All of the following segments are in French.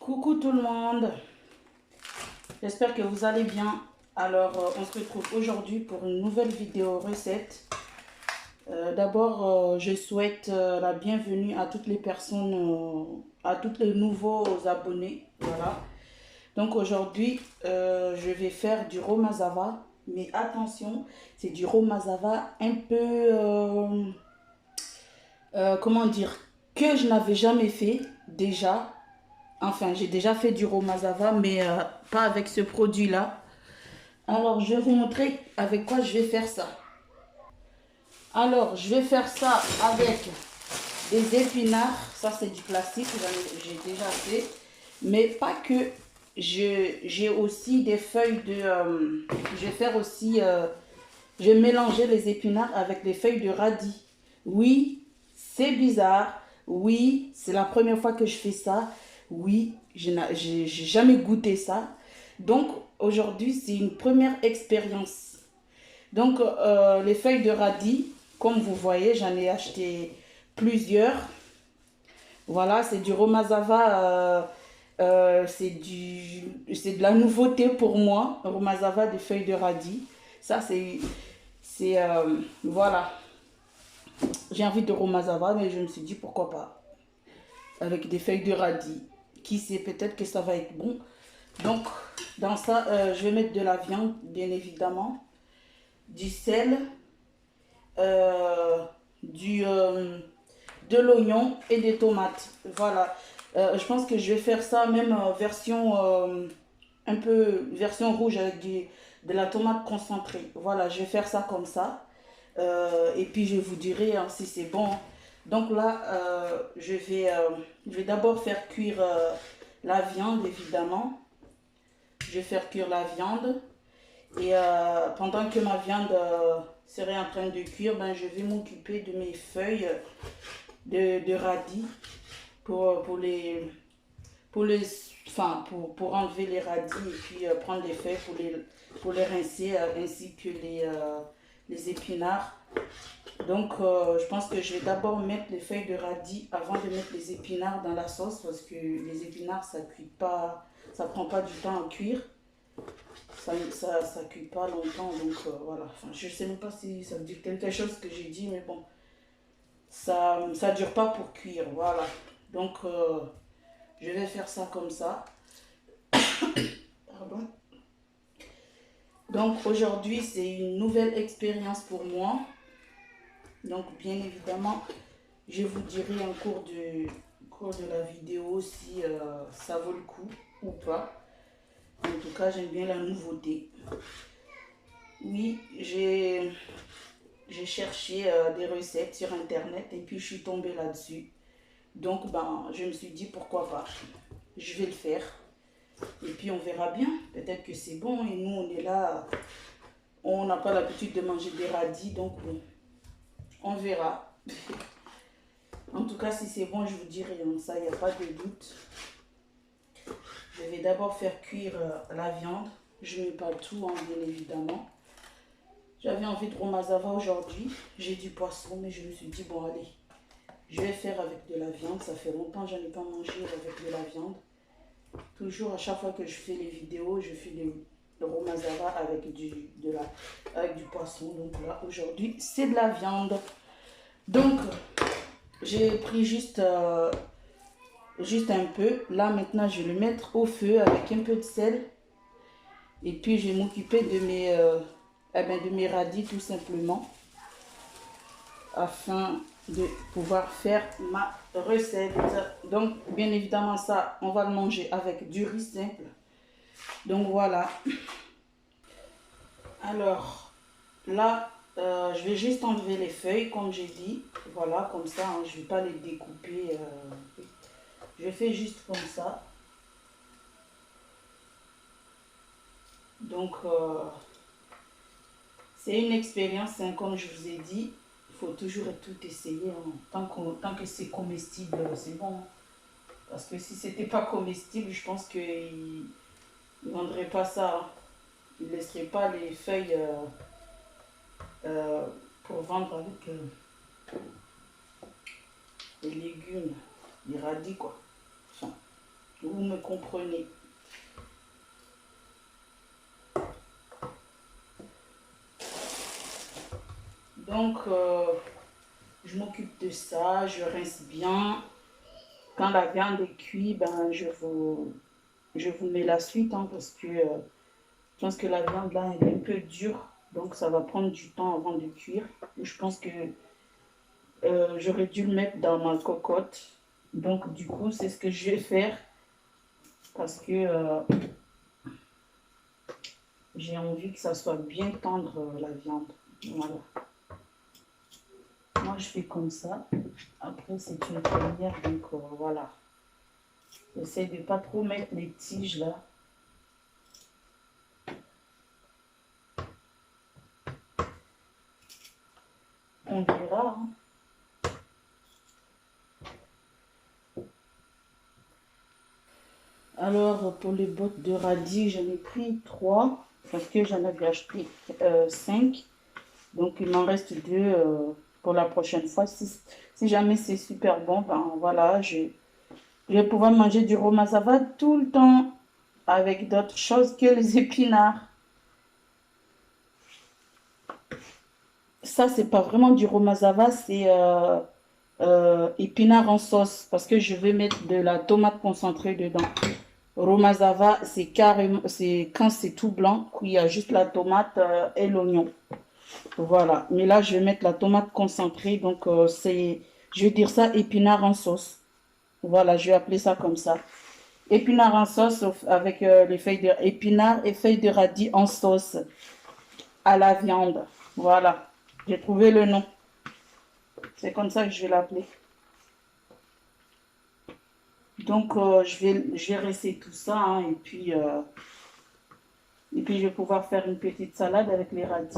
Coucou tout le monde, j'espère que vous allez bien. Alors, on se retrouve aujourd'hui pour une nouvelle vidéo recette. D'abord, je souhaite la bienvenue à toutes les personnes, à tous les nouveaux abonnés. Voilà. Donc aujourd'hui, je vais faire du romazava. Mais attention, c'est du romazava un peu, comment dire, que je n'avais jamais fait déjà. Enfin, j'ai déjà fait du romazava, mais pas avec ce produit-là. Alors, je vais vous montrer avec quoi je vais faire ça. Alors, je vais faire ça avec des épinards. Ça, c'est du classique, j'ai déjà fait. Mais pas que. J'ai aussi des feuilles de... je vais faire aussi... je vais mélanger les épinards avec les feuilles de radis. Oui, c'est bizarre. Oui, c'est la première fois que je fais ça. Oui, j'ai jamais goûté ça. Donc, aujourd'hui, c'est une première expérience. Donc, les feuilles de radis, comme vous voyez, j'en ai acheté plusieurs. Voilà, c'est du romazava. C'est de la nouveauté pour moi. Romazava des feuilles de radis. Ça, voilà. J'ai envie de romazava, mais je me suis dit pourquoi pas. Avec des feuilles de radis. Qui sait, peut-être que ça va être bon. Donc, dans ça, je vais mettre de la viande, bien évidemment. Du sel. euh, du, euh, de l'oignon et des tomates. Voilà. Je pense que je vais faire ça même version un peu version rouge avec de la tomate concentrée. Voilà, je vais faire ça comme ça. Et puis je vous dirai hein, si c'est bon. Donc là, je vais d'abord faire cuire la viande, évidemment. Je vais faire cuire la viande. Et pendant que ma viande serait en train de cuire, ben, je vais m'occuper de mes feuilles de radis pour les, enfin, pour enlever les radis et puis prendre les feuilles pour les rincer ainsi que les épinards. Donc, je pense que je vais d'abord mettre les feuilles de radis avant de mettre les épinards dans la sauce parce que les épinards, ça cuit pas, ça prend pas du temps à cuire. Ça cuit pas longtemps, donc voilà. Enfin, je sais même pas si ça veut dire quelque chose que j'ai dit, mais bon, ça dure pas pour cuire, voilà. Donc, je vais faire ça comme ça. Pardon. Donc, aujourd'hui, c'est une nouvelle expérience pour moi. Donc, bien évidemment, je vous dirai en cours de la vidéo si ça vaut le coup ou pas. En tout cas, j'aime bien la nouveauté. Oui, j'ai cherché des recettes sur internet et puis je suis tombée là-dessus. Donc, ben, je me suis dit pourquoi pas. Je vais le faire. Et puis, on verra bien. Peut-être que c'est bon. Et nous, on est là. On n'a pas l'habitude de manger des radis. Donc, bon, on verra. En tout cas, si c'est bon, je vous dirai. Hein, ça, il n'y a pas de doute. Je vais d'abord faire cuire la viande. Je ne mets pas tout, hein, bien évidemment. J'avais envie de romazava aujourd'hui. J'ai du poisson, mais je me suis dit, bon, allez, je vais faire avec de la viande. Ça fait longtemps que je n'ai pas mangé avec de la viande. Toujours, à chaque fois que je fais les vidéos, je fais le romazava avec avec du poisson. Donc là, aujourd'hui, c'est de la viande. Donc, j'ai pris juste un peu. Là, maintenant, je vais le mettre au feu avec un peu de sel. Et puis, je vais m'occuper de mes radis, tout simplement. Afin de pouvoir faire ma recette. Donc, bien évidemment, ça, on va le manger avec du riz simple. Donc, voilà. Alors, là, je vais juste enlever les feuilles, comme j'ai dit. Voilà, comme ça, hein, je ne vais pas les découper. Je fais juste comme ça. Donc, c'est une expérience, hein, comme je vous ai dit. Il faut toujours tout essayer. Hein. Tant que c'est comestible, c'est bon. Parce que si c'était pas comestible, je pense qu'ils ne vendraient pas ça. Hein. Ils ne laisseraient pas les feuilles pour vendre avec les légumes, les radis, quoi. Enfin, oui. vous me comprenez. Donc, je m'occupe de ça, je rince bien. Quand la viande est cuite, ben, je vous mets la suite, hein, parce que je pense que la viande là elle est un peu dure. Donc, ça va prendre du temps avant de cuire. Je pense que j'aurais dû le mettre dans ma cocotte. Donc, du coup, c'est ce que je vais faire. Parce que j'ai envie que ça soit bien tendre, la viande. Voilà. Moi, je fais comme ça. Après, c'est une première, donc voilà. J'essaie de ne pas trop mettre les tiges là. On verra. Hein. Alors, pour les bottes de radis, j'en ai pris 3 parce que j'en avais acheté 5. Donc, il m'en reste 2 pour la prochaine fois. Si jamais c'est super bon, ben voilà, je vais pouvoir manger du romazawa tout le temps avec d'autres choses que les épinards. Ça, c'est pas vraiment du romazawa, c'est épinards en sauce parce que je vais mettre de la tomate concentrée dedans. Romazawa, c'est carrément, c'est quand c'est tout blanc, qu'il y a juste la tomate et l'oignon. Voilà. Mais là, je vais mettre la tomate concentrée, donc je vais dire ça épinards en sauce. Voilà, je vais appeler ça comme ça. Épinards en sauce avec les feuilles de épinards et feuilles de radis en sauce à la viande. Voilà, j'ai trouvé le nom. C'est comme ça que je vais l'appeler. Donc, je vais rincer tout ça, hein, et puis je vais pouvoir faire une petite salade avec les radis.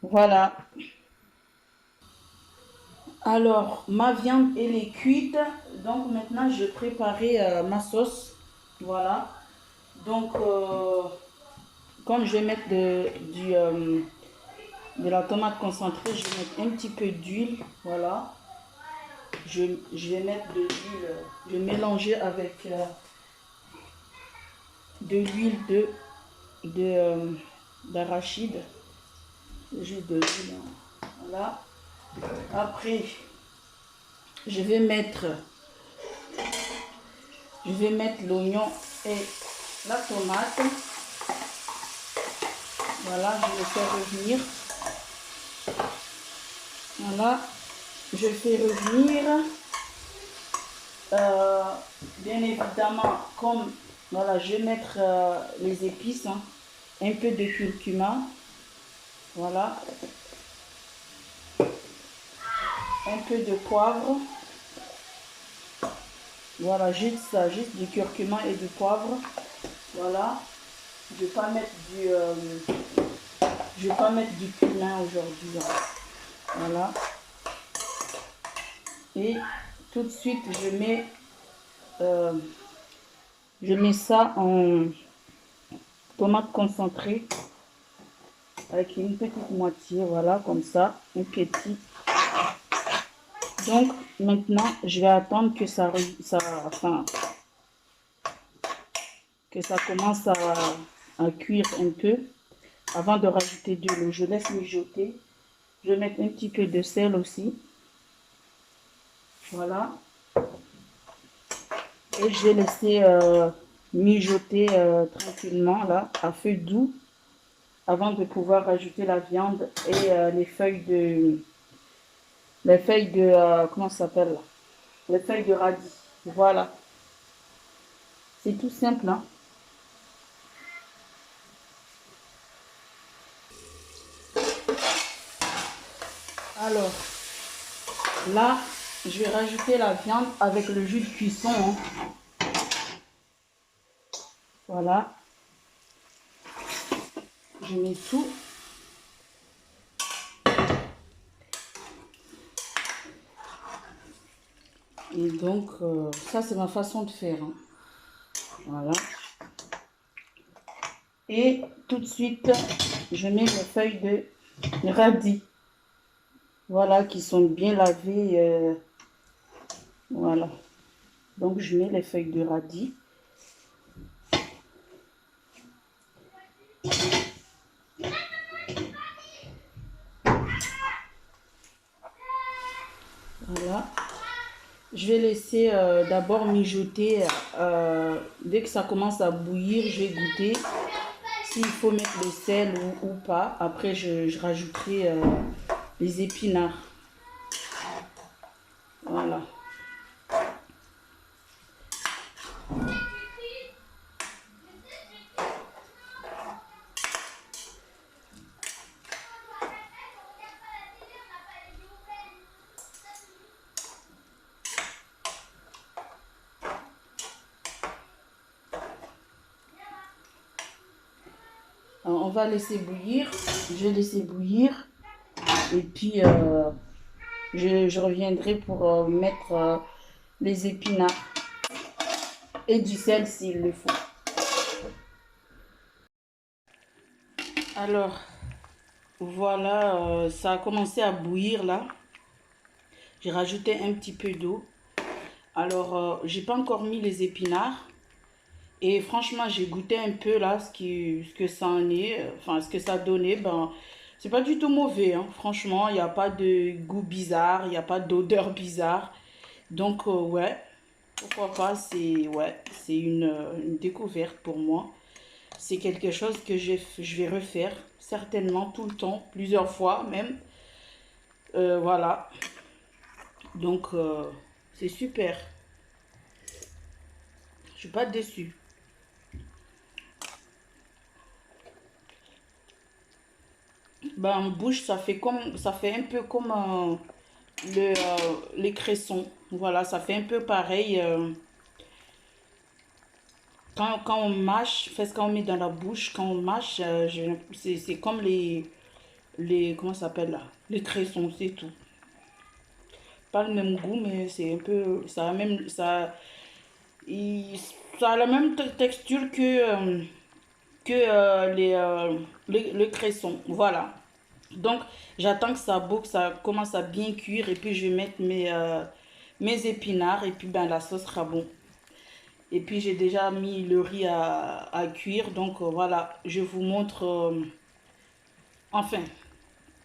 Voilà. Alors, ma viande, elle est cuite. Donc, maintenant, je vais préparer ma sauce. Voilà. Donc, comme je vais mettre de la tomate concentrée, je vais mettre un petit peu d'huile. Voilà. Je vais mettre de l'huile. Je vais mélanger avec de l'huile d'arachide. J'ai de l'huile. Voilà. Après, je vais mettre l'oignon et la tomate. Voilà, je vais faire revenir. Voilà, je fais revenir. Bien évidemment, comme voilà, je vais mettre les épices, hein, un peu de curcuma. Voilà, un peu de poivre. Voilà, juste ça, juste du curcuma et du poivre. Voilà, je vais pas mettre du cumin aujourd'hui. Hein. Voilà. Et tout de suite, je mets ça en tomate concentrée avec une petite moitié, voilà, comme ça, une petite. Donc, maintenant, je vais attendre que que ça commence à cuire un peu avant de rajouter de l'eau. Je laisse mijoter. Je vais mettre un petit peu de sel aussi. Voilà. Et je vais laisser mijoter tranquillement, là, à feu doux, avant de pouvoir rajouter la viande et comment ça s'appelle? Les feuilles de radis. Voilà. C'est tout simple, hein. Alors, là, je vais rajouter la viande avec le jus de cuisson. Hein. Voilà. Je mets tout. Et donc, ça, c'est ma façon de faire. Hein. Voilà. Et tout de suite, je mets mes feuilles de radis. Voilà, qui sont bien lavées. Voilà. Donc, je mets les feuilles de radis. Voilà. Je vais laisser d'abord mijoter. Dès que ça commence à bouillir, je vais goûter s'il faut mettre le sel ou pas. Après, je rajouterai les épinards. Voilà. Alors, on va laisser bouillir. Je vais laisser bouillir. Et puis, je reviendrai pour mettre les épinards et du sel s'il le faut. Alors, voilà, ça a commencé à bouillir là. J'ai rajouté un petit peu d'eau. Alors, j'ai pas encore mis les épinards. Et franchement, j'ai goûté un peu là ce que ça en est, enfin ce que ça donnait. Ben, c'est pas du tout mauvais, hein. Franchement, il n'y a pas de goût bizarre, il n'y a pas d'odeur bizarre. Donc, ouais, pourquoi pas, c'est une découverte pour moi. C'est quelque chose que je vais refaire certainement tout le temps, plusieurs fois même. Voilà, donc c'est super. Je suis pas déçue. Ben, en bouche, ça fait un peu comme les cressons. Voilà, ça fait un peu pareil. Quand on mâche, fait quand on met dans la bouche, quand on mâche, c'est comme comment ça s'appelle là? Les cressons, c'est tout. Pas le même goût, mais c'est un peu, il- ça a la même texture que les cressons. Voilà. Donc, j'attends que que ça commence à bien cuire et puis je vais mettre mes épinards et puis ben la sauce sera bon. Et puis j'ai déjà mis le riz à cuire, donc voilà, je vous montre enfin,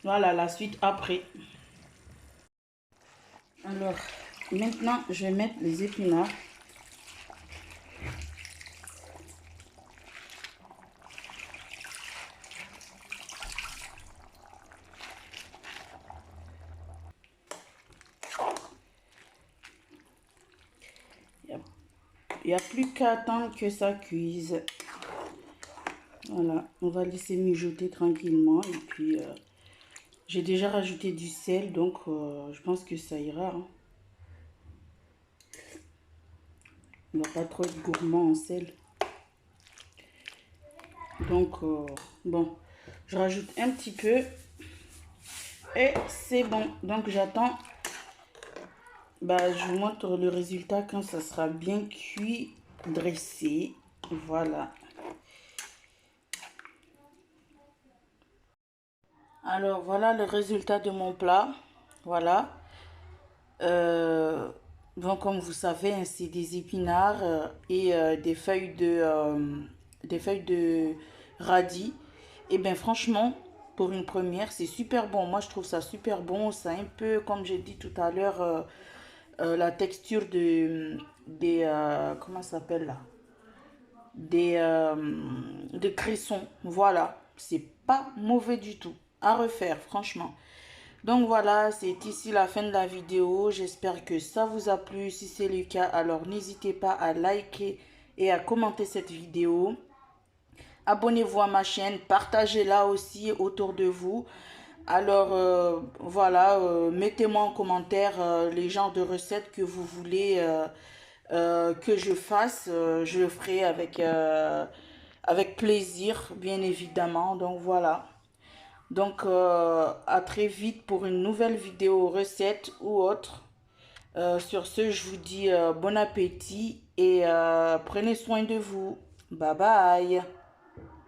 voilà la suite après. Alors, maintenant je vais mettre les épinards. Il n'y a plus qu'à attendre que ça cuise. Voilà, on va laisser mijoter tranquillement. Et puis, j'ai déjà rajouté du sel, donc je pense que ça ira, hein. On va pas trop être gourmand en sel. Donc, bon, je rajoute un petit peu. Et c'est bon. Donc, j'attends. Bah, je vous montre le résultat quand ça sera bien cuit, dressé. Voilà. Alors, voilà le résultat de mon plat. Voilà. Euh, donc, comme vous savez, hein, c'est des épinards et des feuilles de radis. Et bien, franchement, pour une première, c'est super bon. Moi, je trouve ça super bon. C'est un peu, comme j'ai dit tout à l'heure, la texture comment ça s'appelle là? Des cressons. Voilà. C'est pas mauvais du tout. À refaire, franchement. Donc voilà, c'est ici la fin de la vidéo. J'espère que ça vous a plu. Si c'est le cas, alors n'hésitez pas à liker et à commenter cette vidéo. Abonnez-vous à ma chaîne, partagez-la aussi autour de vous. Alors voilà, mettez-moi en commentaire les genres de recettes que vous voulez que je fasse. Je le ferai avec plaisir, bien évidemment. Donc voilà. Donc, à très vite pour une nouvelle vidéo recette ou autre. Sur ce, je vous dis bon appétit et prenez soin de vous. Bye bye.